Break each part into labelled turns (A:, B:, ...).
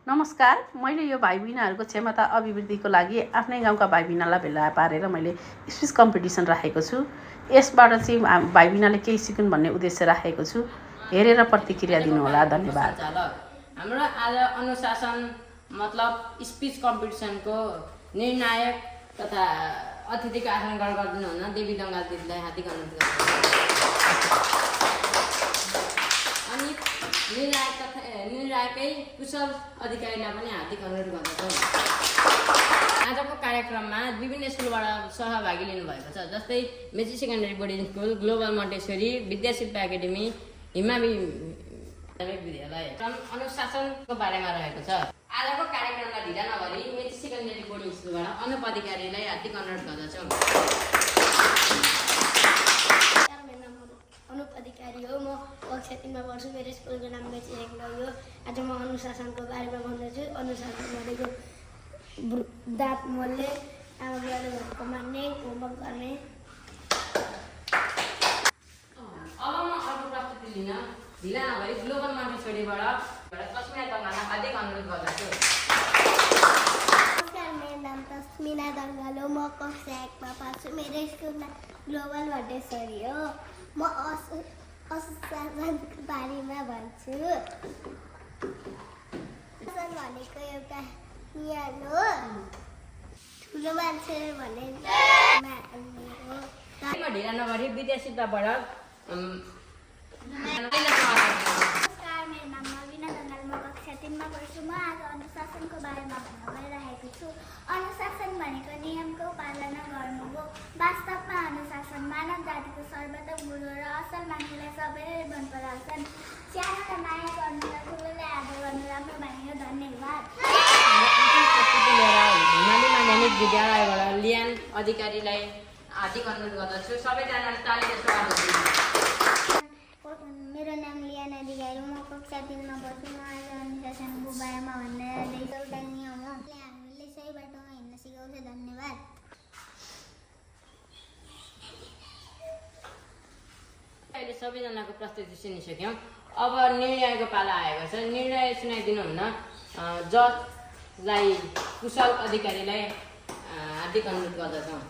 A: नमस्कार। मैले यो भाइ बहिनीहरूको क्षमता अभिवृद्धिको लागि आफ्नै गाउँका भाइ बहिनीलाई भेला पारेर मैले स्पिच कम्पिटिसन राखेको छु। यसबाट चाहिँ भाइ बहिनीले केही सिकुन् भन्ने उद्देश्य राखेको छु। हेरेर प्रतिक्रिया दिनुहोला। धन्यवाद।
B: हाम्रो आज अनुशासन मतलब स्पिच कम्पिटिसनको निर्णायक तथा अतिथिको आसन ग्रहण गरिदिनु हुन देवी दङ्गाल दिदीलाई हार्दिक अनुरोध गर्दछु। अनि निर्णायकै कुशल अधिकारीलाई पनि हार्दिक अनुरोध गर्दछौँ। आजको कार्यक्रममा विभिन्न स्कुलबाट सहभागी लिनुभएको छ, जस्तै Mechi secondary boarding school, global Montessori, Vidyashilp academy, हिमामी विद्यालय। अनुशासनको बारेमा रहेको छ। आजको कार्यक्रमलाई ढिला नगरी मेची सेकेन्डरी बोर्डिङ स्कुलबाट अनुप अधिकारीलाई हार्दिक अनुरोध गर्दछौँ।
C: अनुप अधिकारी हो। म कक्षा 3 मा पढ्छु। मेरो स्कुलको नाम मेची सेकेन्डरी हो। आज म अनुशासनको बारेमा भन्दैछु। अनुशासन भनेको दाँत मोल्ने, आमा बुवाले भनेको मान्ने, होमवर्क गर्ने।
B: अब म अर्को प्रस्तुति लिन ढिला नगरी ग्लोबल मन्टेश्वरीबाट तस्मिना दङ्गाललाई हार्दिक अनुरोध गर्दछु।
C: नमस्कार, मेरो नाम तस्मिना दङ्गाल हो। म कक्षा 1 मा पढ्छु। मेरो स्कुल नाम ग्लोबल मन्टेश्वरी हो। म अनुशासनको बारेमा भन्छु। अनुशासन भनेको एउटा नियम हो। ठुलो मान्छे भने
B: ढिला नगरी विद्याशिल्पबाट
C: नमस्कार, मेरो नाम नवीना दङ्गाल। म कक्षा 3 मा पढ्छु। म आज अनुशासनको बारेमा भन्न गइरहेको छु। अनुशासन भनेको नियमको पालना गर्नु हो। वास्तवमा अनुशासन मानव जातिको सर्वोत्तम गुण हो र असल मान्छेलाई सबैले मन पराउँछन्। सानोलाई माया गर्नु र ठुलोलाई आदर गर्नु राम्रो मानियो। धन्यवाद।
B: हिमाली माध्यमिक विद्यालयबाट लियान अधिकारीलाई हार्दिक अनुरोध गर्दछु। सबैजनाले तालीले स्वागत गर्छु।
C: मेरो नाम लियान अधिकारी हो। म कक्षा 3 मा पढ्छु। म आज अनुशासनको बारेमा भन्न जाँदैछु। एउटा नियम हो, हामीले सही बाटोमा हिँड्न सिकाउँछ। धन्यवाद।
B: अहिले सबैजनाको प्रस्तुति सुनिसक्यौँ। अब निर्णयको पाला आएको छ। निर्णय सुनाइदिनु हुन जजलाई कुशल अधिकारीलाई हार्दिक अनुरोध गर्दछौँ।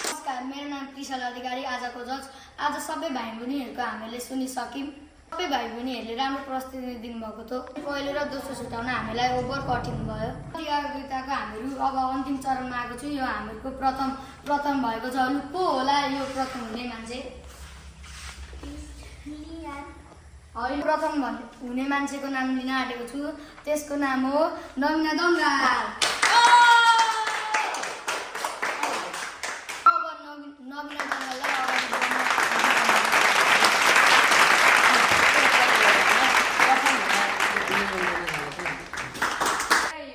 D: नमस्कार, मेरो नाम कुशल अधिकारी, आजको जज। आज सबै भाइ बहिनीहरूको हामीले सुनिसक्यौँ। सबै भाइ बहिनीहरूले राम्रो प्रस्तुति दिनुभएको थियो। पहिलो र दोस्रो छुट्याउन हामीलाई ओभर कठिन भयो। प्रतियोगिताको हामीहरू अब अन्तिम चरणमा आएको छु। यो हामीहरूको प्रथम भएको छ। को होला यो प्रथम हुने मान्छे? होइन, प्रथम हुने मान्छेको नाम लिन आँटेको छु। त्यसको नाम हो नवीना दङ्गाल। अब नवीना दङ्गाललाई अगाडि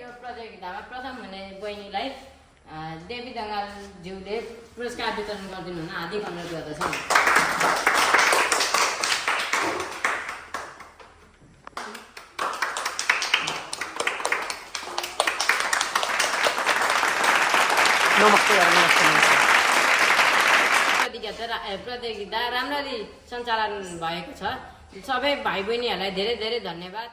B: यो प्रतियोगितामा प्रथम हुने बहिनीलाई देवी दङ्गालज्यूले पुरस्कार वितरण गरिदिनु हुन हार्दिक अनुरोध गर्दछौँ। प्रतियोगिता राम्ररी सञ्चालन भएको छ। सबै भाइ बहिनीहरूलाई धेरै धेरै धन्यवाद।